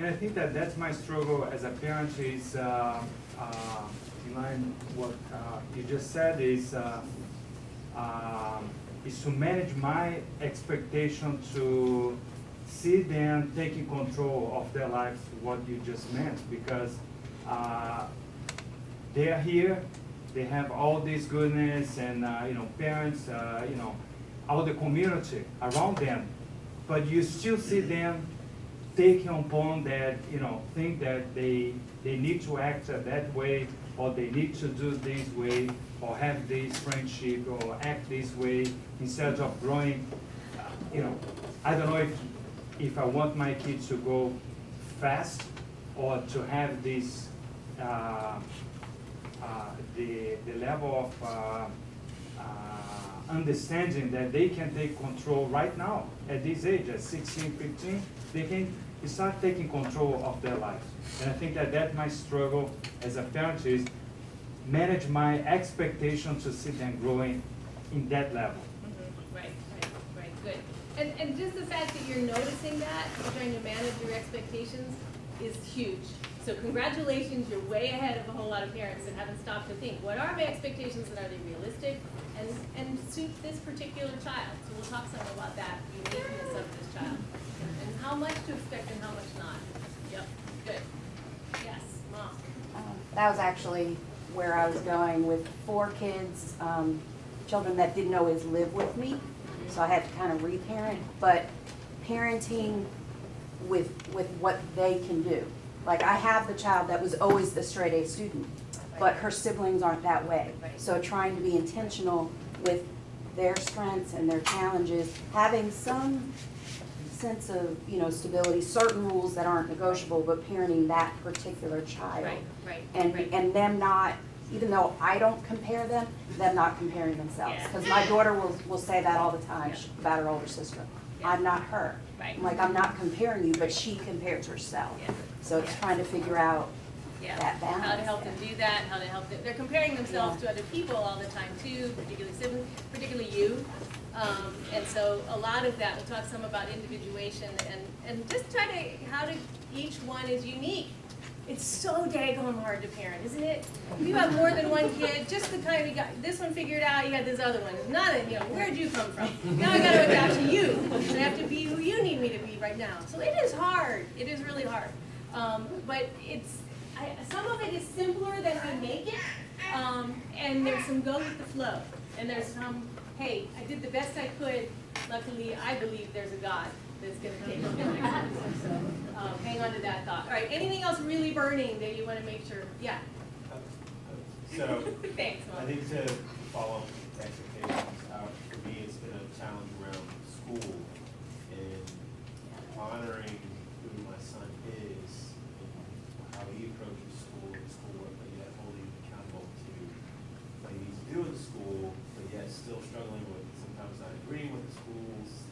And I think that that's my struggle as a parent is, in line what you just said, is to manage my expectation to see them taking control of their lives, what you just meant, because they are here, they have all this goodness and parents, all the community around them, but you still see them taking upon that, think that they need to act that way, or they need to do this way, or have this friendship, or act this way, instead of growing, I don't know if I want my kids to go fast, or to have this, the level of understanding that they can take control right now, at this age, at 16, 15, they can start taking control of their lives. And I think that that's my struggle as a parent, is manage my expectation to see them growing in that level. Mm-hmm. Right, good. And just the fact that you're noticing that, you're trying to manage your expectations, is huge. So congratulations, you're way ahead of a whole lot of parents that haven't stopped to think, what are my expectations and are they realistic and suit this particular child? So we'll talk some about that, the uniqueness of this child, and how much to expect and how much not. Yep, good. Yes, Mom. That was actually where I was going with 4 kids, children that didn't always live with me, so I had to kind of reparent, but parenting with what they can do. Like, I have the child that was always the straight A student, but her siblings aren't that way. So trying to be intentional with their strengths and their challenges, having some sense of, stability, certain rules that aren't negotiable, but parenting that particular child. Right. And them not, even though I don't compare them not comparing themselves. Because my daughter will say that all the time about her older sister. I'm not her. Right. I'm like, I'm not comparing you, but she compares herself. So it's trying to figure out that balance. How to help them do that, how to help them. They're comparing themselves to other people all the time too, particularly siblings, particularly you. And so a lot of that, we'll talk some about individuation and just try to, how to, each one is unique. It's so daggone hard to parent, isn't it? If you have more than one kid, just the kind you got this one figured out, you got this other one. None of, where'd you come from? Now I got to adapt to you. I have to be who you need me to be right now. So it is hard. It is really hard. But some of it is simpler than we make it. And there's some go with the flow. And there's some, hey, I did the best I could. Luckily, I believe there's a God that's going to take care of it. So hang on to that thought. All right, anything else really burning that you want to make sure? Yeah. So Thanks, Mom. I think to follow up expectations, for me it's been a challenge around school and honoring who my son is and how he approaches school and schoolwork, but yet holding him accountable to what he needs to do in school, but yet still struggling with sometimes not agreeing with the schools.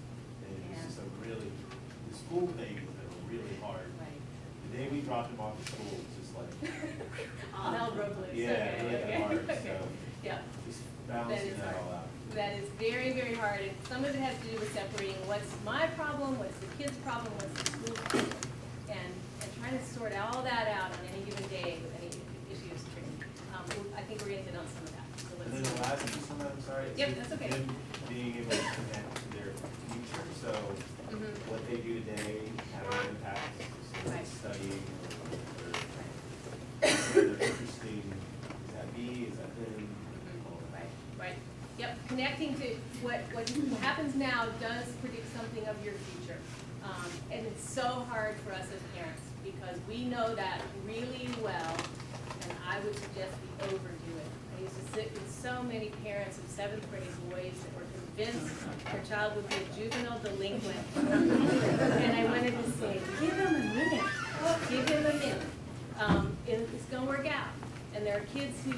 And it's just the school thing has been really hard. Right. The day we dropped him off at school was just like, All hell broke loose. yeah, really hard. So Yeah. just balancing that all out. That is very, very hard. And some of it has to do with separating what's my problem, what's the kid's problem, what's the school problem, and trying to sort all that out on any given day with any issues. I think we're going to hit on some of that. So And then the last piece on that, I'm sorry, Yep, is that's okay. them being able to connect to their future. So what they do today have an impact, so Right. studying, or whether interesting, is that me, is that them? Right. Yep. Connecting to what happens now does predict something of your future. And it's so hard for us as parents because we know that really well, and I would suggest we overdo it. I used to sit with so many parents of 7th grade boys that were convinced their child would be a juvenile delinquent. And I wanted to say, give him a minute. Give him a minute. It's going to work out. And there are kids who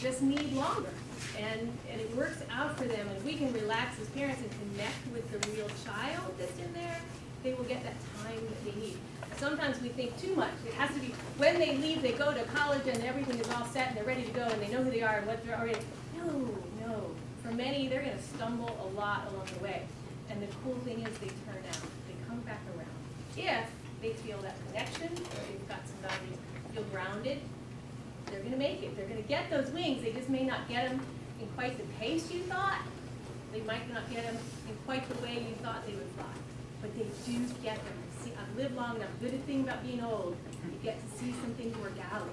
just need longer. And it works out for them. And we can relax as parents and connect with the real child that's in there. They will get that time that they need. Sometimes we think too much. It has to be when they leave, they go to college and everything is all set and they're ready to go and they know who they are and what they're already. No. For many, they're going to stumble a lot along the way. And the cool thing is they turn out. They come back around. If they feel that connection, they've got some boundaries, feel grounded, they're gonna make it. They're gonna get those wings. They just may not get them in quite the pace you thought. They might not get them in quite the way you thought they would fly. But they do get them. See, I've lived long enough. The good thing about being old, you get to see some things work out.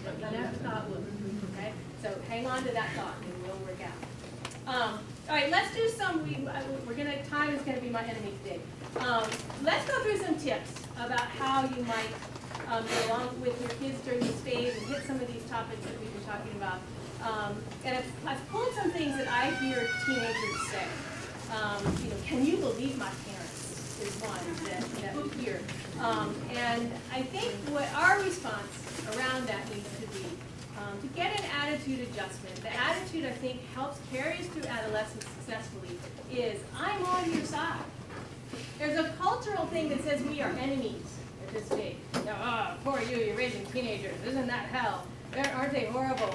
You never thought would. Okay? So hang on to that thought, and it will work out. All right, let's do some. Time is gonna be my enemy today. Let's go through some tips about how you might go along with your kids during this phase and hit some of these topics that we've been talking about. And I've pulled some things that I hear teenagers say. Can you believe my parents is one that we hear. And I think what our response around that needs to be to get an attitude adjustment. The attitude I think helps carry us through adolescence successfully is I'm on your side. There's a cultural thing that says we are enemies at this stage. Poor you, you're raising teenagers. Isn't that hell? Aren't they horrible?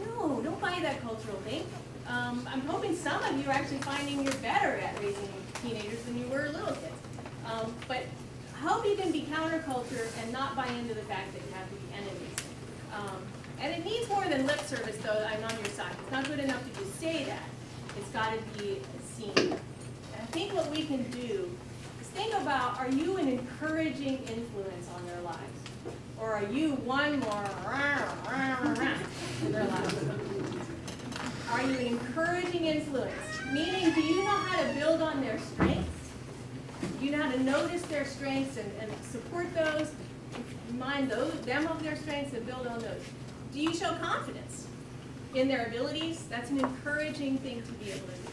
No, don't buy that cultural thing. I'm hoping some of you are actually finding you're better at raising teenagers than you were little kids. But I hope you can be counterculture and not buy into the fact that you have to be enemies. And it needs more than lip service, though. I'm on your side. It's not good enough to just say that. It's got to be seen. And I think what we can do is think about, are you an encouraging influence on their lives? Or are you one more in their lives? Are you an encouraging influence? Meaning, do you know how to build on their strengths? Do you know how to notice their strengths and support those, remind them of their strengths and build on those? Do you show confidence in their abilities? That's an encouraging thing to be able to do.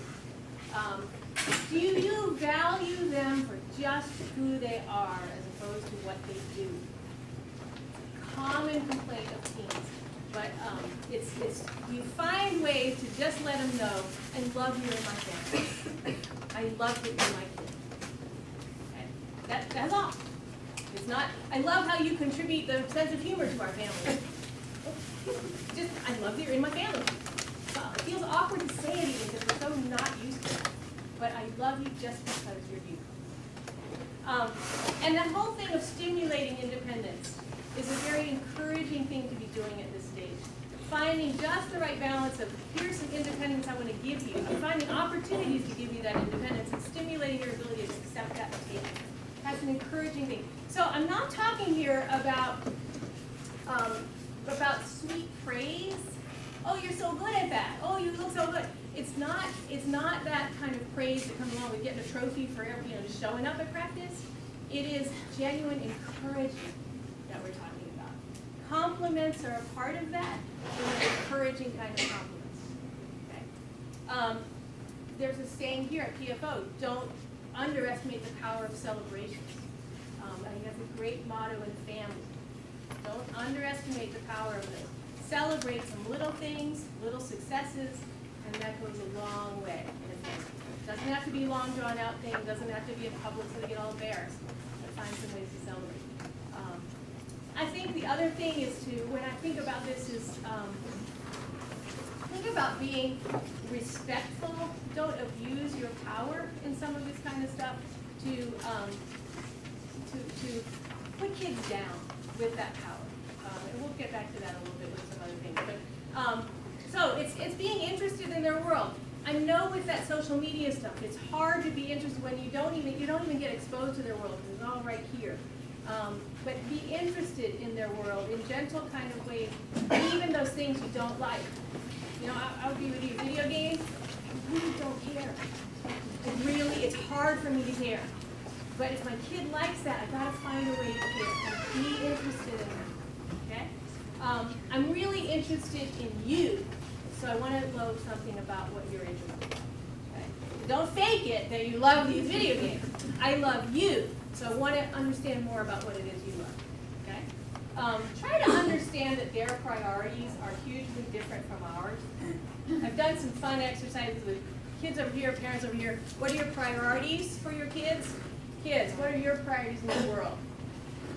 Do you value them for just who they are as opposed to what they do? Common complaint of teens, but it's you find ways to just let them know, I love you in my family. I love that you're my kid. Okay? That's all. It's not, I love how you contribute the sense of humor to our family. Just, I love that you're in my family. It feels awkward to say it even because we're so not used to it. But I love you just because you're you. And that whole thing of stimulating independence is a very encouraging thing to be doing at this stage. Finding just the right balance of here's some independence I want to give you, and finding opportunities to give you that independence and stimulating your ability to accept that and take it. That's an encouraging thing. So I'm not talking here about sweet praise. Oh, you're so good at that. Oh, you look so good. It's not that kind of praise that comes along with getting a trophy for just showing up at practice. It is genuine encouragement that we're talking about. Compliments are a part of that. They're encouraging kind of compliments. Okay. There's a saying here at PFO: don't underestimate the power of celebrations. I think that's a great motto in the family. Don't underestimate the power of this. Celebrate some little things, little successes, and that goes a long way in a family. Doesn't have to be a long, drawn-out thing. Doesn't have to be in public so they get all embarrassed. But find some ways to celebrate. I think the other thing is when I think about this is, think about being respectful. Don't abuse your power in some of this kind of stuff to put kids down with that power. And we'll get back to that a little bit with some other things. But so it's being interested in their world. I know with that social media stuff, it's hard to be interested when you don't even get exposed to their world because it's all right here. But be interested in their world in gentle kind of ways, even those things you don't like. I'll be with you. Video games, I really don't care. It's hard for me to care. But if my kid likes that, I've got to find a way to care and be interested in them. Okay? I'm really interested in you, so I want to know something about what you're interested in. Okay? Don't fake it that you love these video games. I love you, so I want to understand more about what it is you love. Okay? Try to understand that their priorities are hugely different from ours. I've done some fun exercises with kids over here, parents over here. What are your priorities for your kids? Kids, what are your priorities in the world?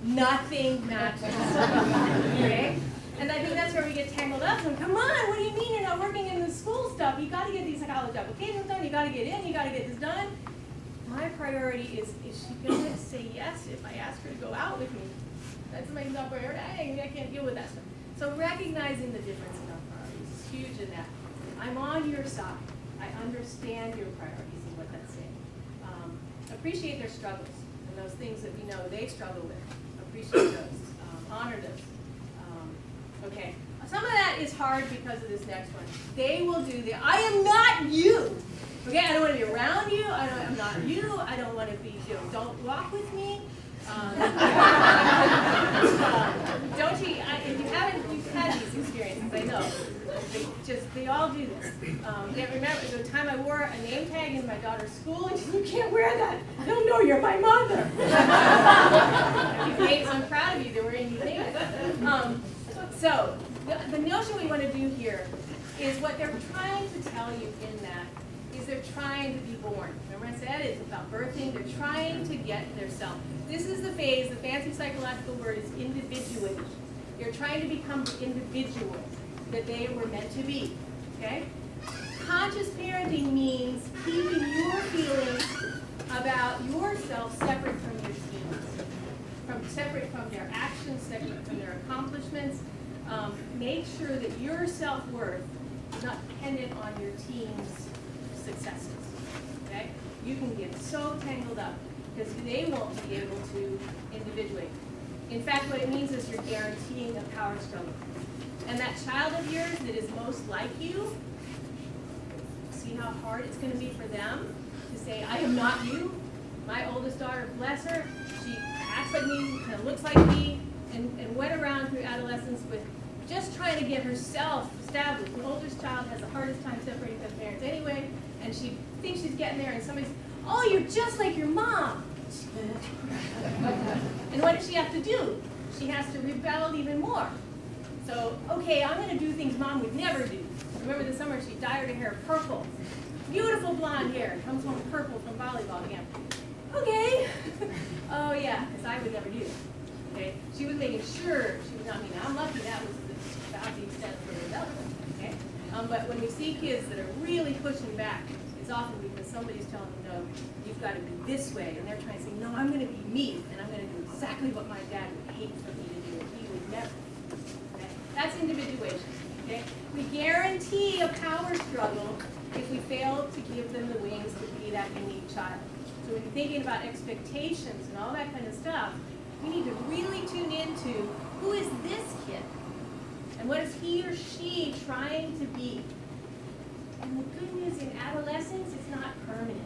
Nothing matters. Okay? And I think that's where we get tangled up. And come on, what do you mean you're not working in the school stuff? You got to get these college applications done. You got to get in. You got to get this done. My priority is she going to say yes if I ask her to go out with me? That's my top priority. I can't deal with that stuff. So recognizing the difference in our priorities is huge in that. I'm on your side. I understand your priorities and what that's saying. Appreciate their struggles and those things that we know they struggle with. Appreciate those. Honor those. Okay. Some of that is hard because of this next one. They will do the, I am not you. Okay, I don't want to be around you. I'm not you. I don't want to be, don't walk with me. Don't you, if you haven't, you've had these experiences, I know. They all do this. Can't remember the time I wore a name tag in my daughter's school, and she said, you can't wear that. No, no, you're my mother. I'm proud of you that we're in these names. So, the notion we want to do here is what they're trying to tell you in that is they're trying to be born. Remember I said it's about birthing. They're trying to get their self. This is the phase, the fancy psychological word is individuation. They're trying to become the individual that they were meant to be, okay? Conscious parenting means keeping your feelings about yourself separate from your teens, separate from their actions, separate from their accomplishments. Make sure that your self-worth is not dependent on your team's successes, okay? You can get so tangled up because they won't be able to individuate. In fact, what it means is you're guaranteeing a power struggle. And that child of yours that is most like you, see how hard it's going to be for them to say, I am not you. My oldest daughter, bless her, she acts like me, kind of looks like me, and went around through adolescence with just trying to get herself established. The oldest child has the hardest time separating from parents anyway, and she thinks she's getting there, and somebody says, oh, you're just like your mom. And what does she have to do? She has to rebel even more. So, okay, I'm going to do things Mom would never do. Remember the summer she dyed her hair purple. Beautiful blonde hair. Comes home purple from volleyball camp. Okay. Oh, yeah, because I would never do that. Okay? She was making sure she was not me. Now, I'm lucky that was about the extent of her development. Okay? But when we see kids that are really pushing back, it's often because somebody's telling them, no, you've got to be this way. And they're trying to say, no, I'm going to be me. And I'm going to do exactly what my dad would hate for me to do. He would never. That's individuation, okay? We guarantee a power struggle if we fail to give them the wings to be that unique child. So when you're thinking about expectations and all that kind of stuff, we need to really tune into who is this kid? And what is he or she trying to be? And the good news in adolescence, it's not permanent.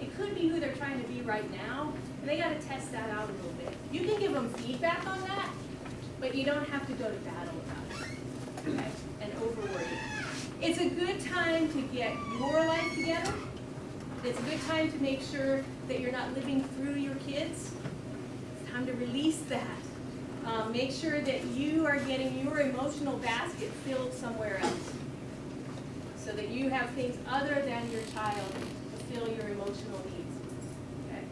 It could be who they're trying to be right now, and they got to test that out a little bit. You can give them feedback on that, but you don't have to go to battle about it, okay, and overworry it. It's a good time to get your life together. It's a good time to make sure that you're not living through your kids. It's time to release that. Make sure that you are getting your emotional basket filled somewhere else so that you have things other than your child to fill your emotional needs, okay?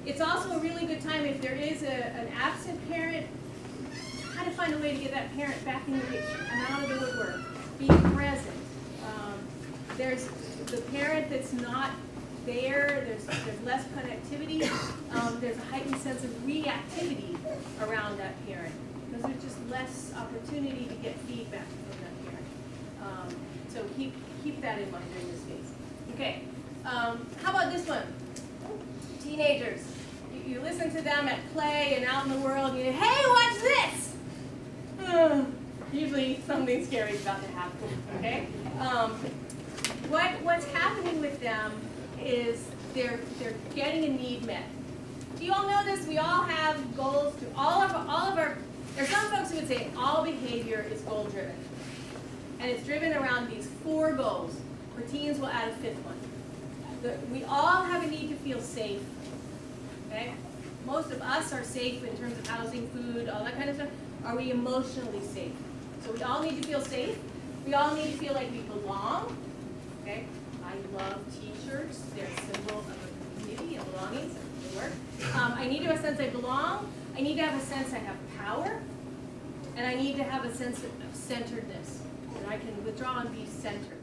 It's also a really good time if there is an absent parent, try to find a way to get that parent back in the picture and out of the woodwork. Be present. There's the parent that's not there, there's less connectivity, there's a heightened sense of reactivity around that parent because there's just less opportunity to get feedback from that parent. So keep that in mind during this phase. Okay, how about this one? Teenagers. You listen to them at play and out in the world, and you say, hey, watch this! Usually something scary is about to happen, okay? What's happening with them is they're getting a need met. Do you all know this? We all have goals to all of our, there's some folks who would say all behavior is goal driven. And it's driven around these 4 goals. For teens, we'll add a 5th one. We all have a need to feel safe. Okay? Most of us are safe in terms of housing, food, all that kind of stuff. Are we emotionally safe? So we all need to feel safe. We all need to feel like we belong. Okay? I love t-shirts. They're a symbol of a community and belonging. So they work. I need to have a sense I belong. I need to have a sense I have power. And I need to have a sense of centeredness. And I can withdraw and be centered.